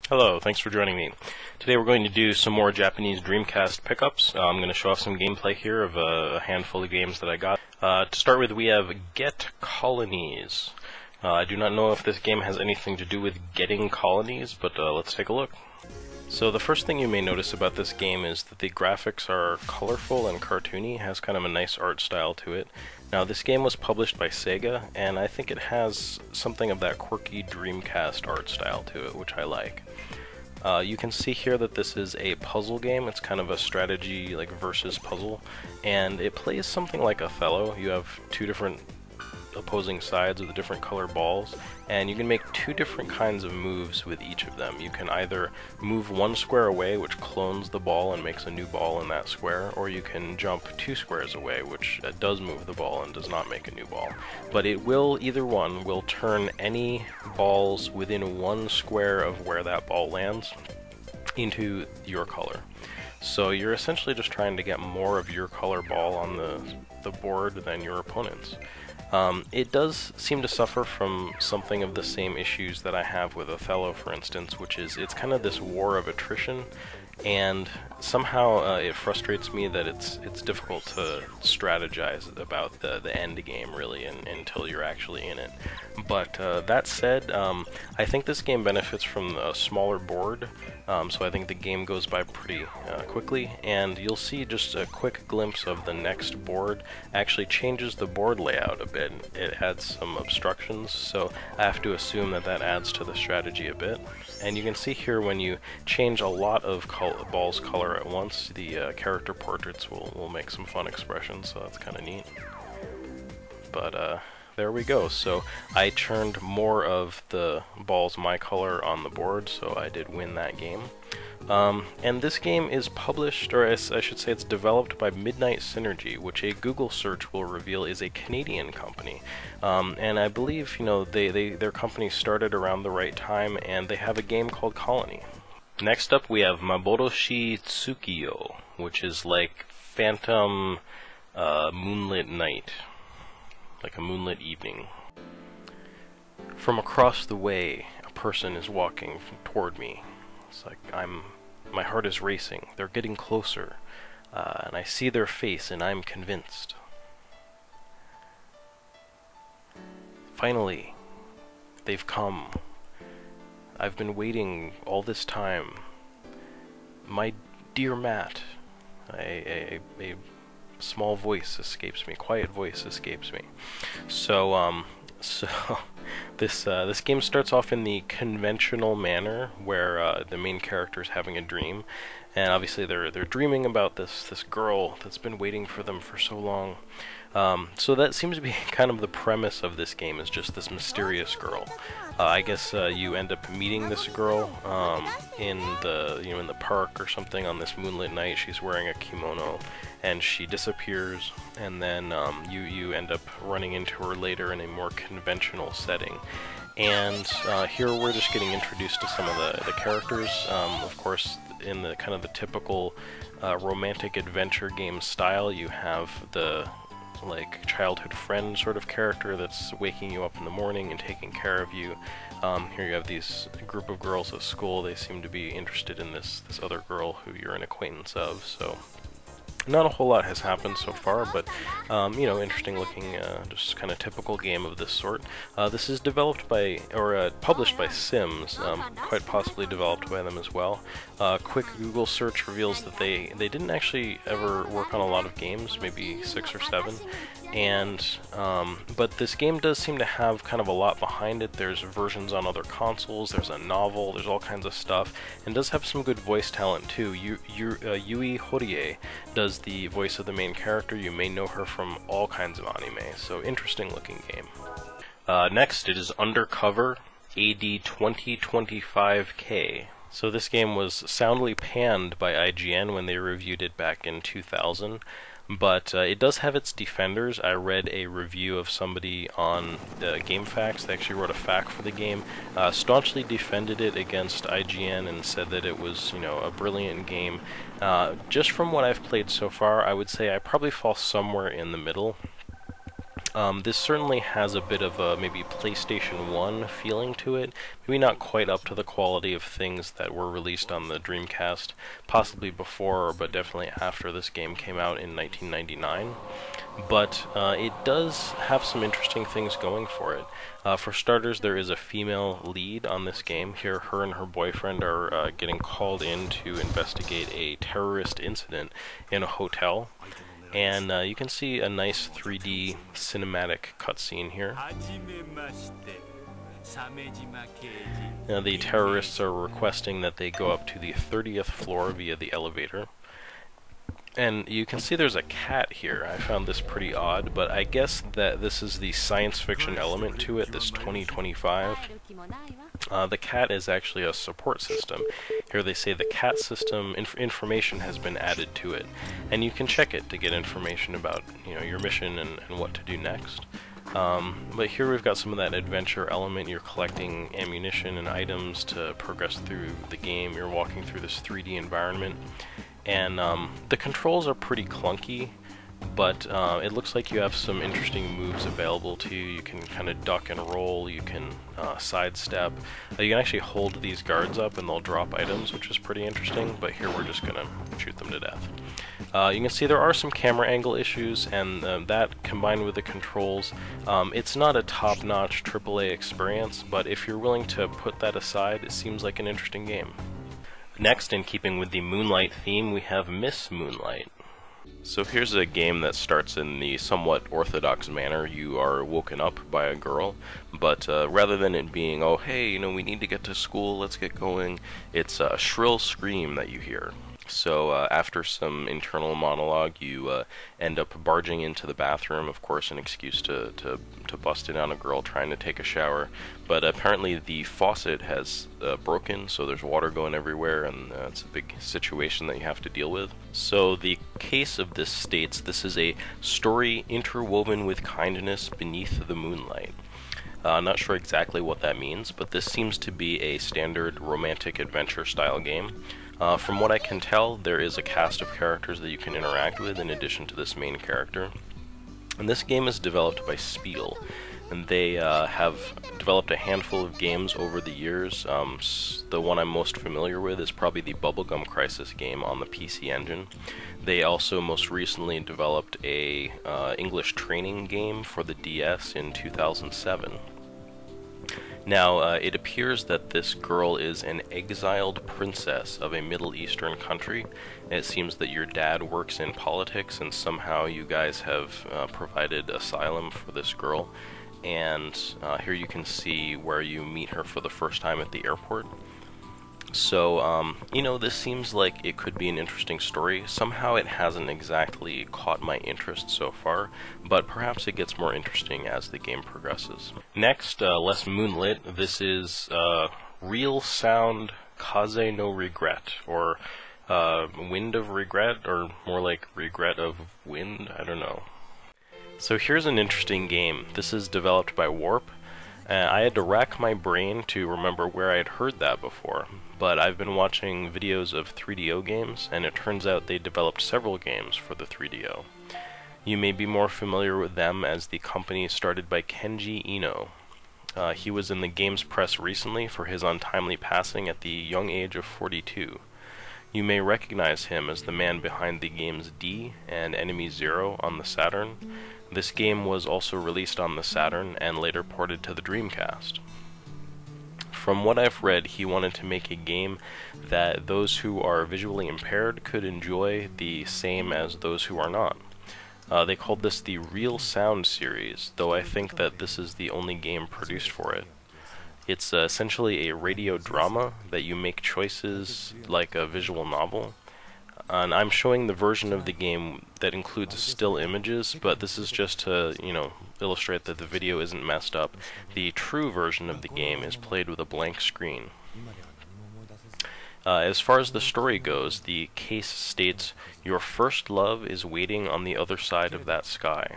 Hello, thanks for joining me. Today we're going to do some more Japanese Dreamcast pickups. I'm going to show off some gameplay here of a handful of games that I got. To start with, we have Get Colonies. I do not know if this game has anything to do with getting colonies, but let's take a look. So the first thing you may notice about this game is that the graphics are colorful and cartoony, has kind of a nice art style to it. Now this game was published by Sega, and I think it has something of that quirky Dreamcast art style to it, which I like. You can see here that this is a puzzle game. It's kind of a strategy, like versus puzzle, and it plays something like Othello. You have two different opposing sides with the different color balls, and you can make two different kinds of moves with each of them. You can either move one square away, which clones the ball and makes a new ball in that square, or you can jump two squares away, which does move the ball and does not make a new ball. But it will, either one, will turn any balls within one square of where that ball lands into your color. So you're essentially just trying to get more of your color ball on the board than your opponent's. It does seem to suffer from something of the same issues that I have with Othello, for instance, which is it's kind of this war of attrition, and somehow it frustrates me that it's difficult to strategize about the end game, really, until you're actually in it. But that said, I think this game benefits from a smaller board, so I think the game goes by pretty quickly, and you'll see just a quick glimpse of the next board actually changes the board layout a bit. It adds some obstructions, so I have to assume that that adds to the strategy a bit. And you can see here when you change a lot of balls color at once, the character portraits will make some fun expressions, so that's kind of neat. But there we go. So I turned more of the balls my color on the board, so I did win that game. And this game is published, or I should say it's developed by Midnight Synergy, which a Google search will reveal is a Canadian company. And I believe, you know, their company started around the right time, and they have a game called Colony. Next up we have Maboroshi Tsukiyo, which is like Phantom Moonlit Night. Like a moonlit evening. From across the way, a person is walking toward me. It's like my heart is racing. They're getting closer, and I see their face, and I'm convinced. Finally, they've come. I've been waiting all this time. My dear Matt, a small voice escapes me, quiet voice escapes me. So this game starts off in the conventional manner where the main character is having a dream, and obviously they're dreaming about this girl that's been waiting for them for so long. So that seems to be kind of the premise of this game, is just this mysterious girl. I guess you end up meeting this girl in the park or something on this moonlit night. She's wearing a kimono, and she disappears, and then you end up running into her later in a more conventional setting. And here we're just getting introduced to some of the characters. Of course, in the kind of the typical romantic adventure game style, you have the like childhood friend sort of character that's waking you up in the morning and taking care of you. Here you have these group of girls at school. They seem to be interested in this other girl who you're an acquaintance of. So not a whole lot has happened so far, but you know, interesting looking, just kind of typical game of this sort. This is developed by, or published by Sims, quite possibly developed by them as well. Quick Google search reveals that they didn't actually ever work on a lot of games, maybe 6 or 7. And but this game does seem to have kind of a lot behind it. There's versions on other consoles, there's a novel, there's all kinds of stuff, and does have some good voice talent too. Yui Horie does the voice of the main character. You may know her from all kinds of anime, so interesting looking game. Next it is Undercover AD 2025K. So this game was soundly panned by IGN when they reviewed it back in 2000. But it does have its defenders. I read a review of somebody on GameFAQs. They actually wrote a FAQ for the game, staunchly defended it against IGN and said that it was, you know, a brilliant game. Just from what I've played so far, I would say I probably fall somewhere in the middle. This certainly has a bit of a maybe PlayStation 1 feeling to it. Maybe not quite up to the quality of things that were released on the Dreamcast, possibly before, but definitely after this game came out in 1999. But it does have some interesting things going for it. For starters, there is a female lead on this game. Here, her and her boyfriend are getting called in to investigate a terrorist incident in a hotel. And you can see a nice 3D cinematic cutscene here. Now, the terrorists are requesting that they go up to the 30th floor via the elevator. And you can see there's a cat here. I found this pretty odd, but I guess that this is the science fiction element to it, this 2025. The cat is actually a support system. Here they say the cat system information has been added to it, and you can check it to get information about your mission and what to do next. But here we've got some of that adventure element. You're collecting ammunition and items to progress through the game. You're walking through this 3D environment. And the controls are pretty clunky, but it looks like you have some interesting moves available to you. You can kind of duck and roll, you can sidestep. You can actually hold these guards up and they'll drop items, which is pretty interesting, but here we're just going to shoot them to death. You can see there are some camera angle issues, and that combined with the controls, it's not a top-notch AAA experience, but if you're willing to put that aside, it seems like an interesting game. Next, in keeping with the Moonlight theme, we have Miss Moonlight. So here's a game that starts in the somewhat orthodox manner. You are woken up by a girl, but rather than it being, oh hey, we need to get to school, let's get going, it's a shrill scream that you hear. So after some internal monologue, you end up barging into the bathroom, of course an excuse to bust in on a girl trying to take a shower, but apparently the faucet has broken, so there's water going everywhere, and it's a big situation that you have to deal with. So the case of this states, this is a story interwoven with kindness beneath the moonlight. Not sure exactly what that means, but this seems to be a standard romantic adventure style game. From what I can tell, there is a cast of characters that you can interact with in addition to this main character. And this game is developed by Spiel, and they have developed a handful of games over the years. The one I'm most familiar with is probably the Bubblegum Crisis game on the PC Engine. They also most recently developed a English training game for the DS in 2007. Now, it appears that this girl is an exiled princess of a Middle Eastern country. It seems that your dad works in politics, and somehow you guys have provided asylum for this girl. And here you can see where you meet her for the first time at the airport. So, this seems like it could be an interesting story. Somehow it hasn't exactly caught my interest so far, but perhaps it gets more interesting as the game progresses. Next, less moonlit, this is Real Sound Kaze no Regret, or Wind of Regret, or more like Regret of Wind, I don't know. So here's an interesting game. This is developed by Warp. I had to rack my brain to remember where I had heard that before, but I've been watching videos of 3DO games, and it turns out they developed several games for the 3DO. You may be more familiar with them as the company started by Kenji Ino. He was in the games press recently for his untimely passing at the young age of 42. You may recognize him as the man behind the games D and Enemy Zero on the Saturn. This game was also released on the Saturn and later ported to the Dreamcast. From what I've read, he wanted to make a game that those who are visually impaired could enjoy the same as those who are not. They called this the Real Sound series, though I think that this is the only game produced for it. It's essentially a radio drama that you make choices like a visual novel. And I'm showing the version of the game that includes still images, but this is just to, illustrate that the video isn't messed up. The true version of the game is played with a blank screen. As far as the story goes, the case states, "Your first love is waiting on the other side of that sky."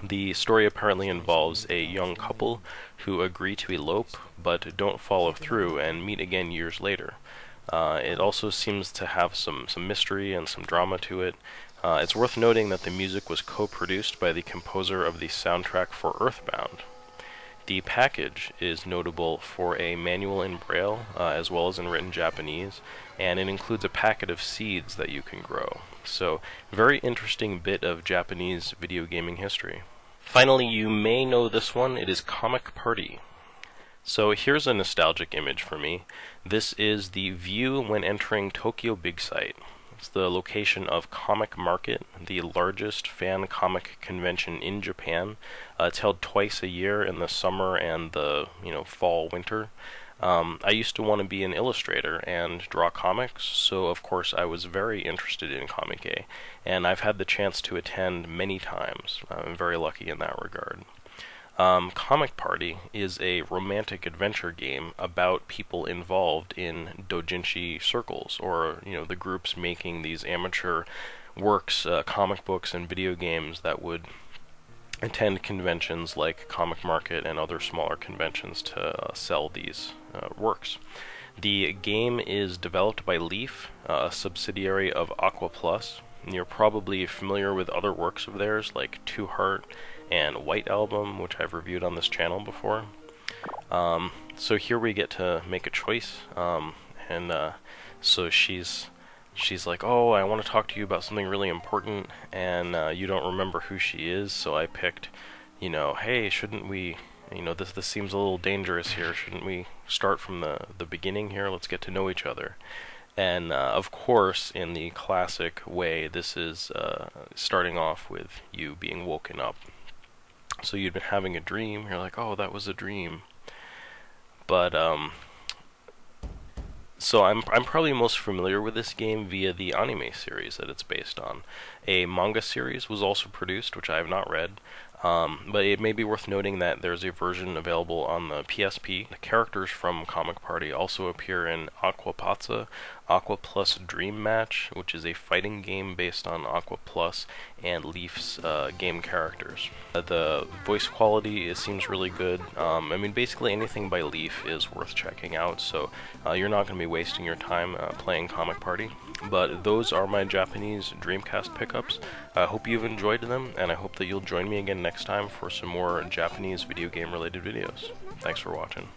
The story apparently involves a young couple who agree to elope, but don't follow through and meet again years later. It also seems to have some mystery and some drama to it. It's worth noting that the music was co-produced by the composer of the soundtrack for Earthbound. The package is notable for a manual in Braille, as well as in written Japanese, and it includes a packet of seeds that you can grow. So, very interesting bit of Japanese video gaming history. Finally, you may know this one. It is Comic Party. So here's a nostalgic image for me. This is the view when entering Tokyo Big Sight. It's the location of Comic Market, the largest fan comic convention in Japan. It's held twice a year in the summer and the fall, winter. I used to want to be an illustrator and draw comics, so of course I was very interested in Comic-A, and I've had the chance to attend many times. I'm very lucky in that regard. Comic Party is a romantic adventure game about people involved in doujinshi circles, or the groups making these amateur works, comic books and video games that would attend conventions like Comic Market and other smaller conventions to sell these works. The game is developed by Leaf, a subsidiary of Aqua Plus. You're probably familiar with other works of theirs like Two Heart and White Album, which I've reviewed on this channel before. So here we get to make a choice, so she's like, oh, I want to talk to you about something really important, and you don't remember who she is, so I picked, hey, shouldn't we, this seems a little dangerous here, shouldn't we start from the beginning here, let's get to know each other. And of course, in the classic way, this is starting off with you being woken up. So you'd been having a dream, you're like, oh, that was a dream. But, so I'm probably most familiar with this game via the anime series that it's based on. A manga series was also produced, which I have not read, but it may be worth noting that there's a version available on the PSP. The characters from Comic Party also appear in Aqua Patza, Aqua Plus Dream Match, which is a fighting game based on Aqua Plus and Leaf's game characters. The voice quality seems really good. I mean, basically anything by Leaf is worth checking out, so you're not going to be wasting your time playing Comic Party. But those are my Japanese Dreamcast pickups. I hope you've enjoyed them, and I hope that you'll join me again next time for some more Japanese video game related videos. Thanks for watching.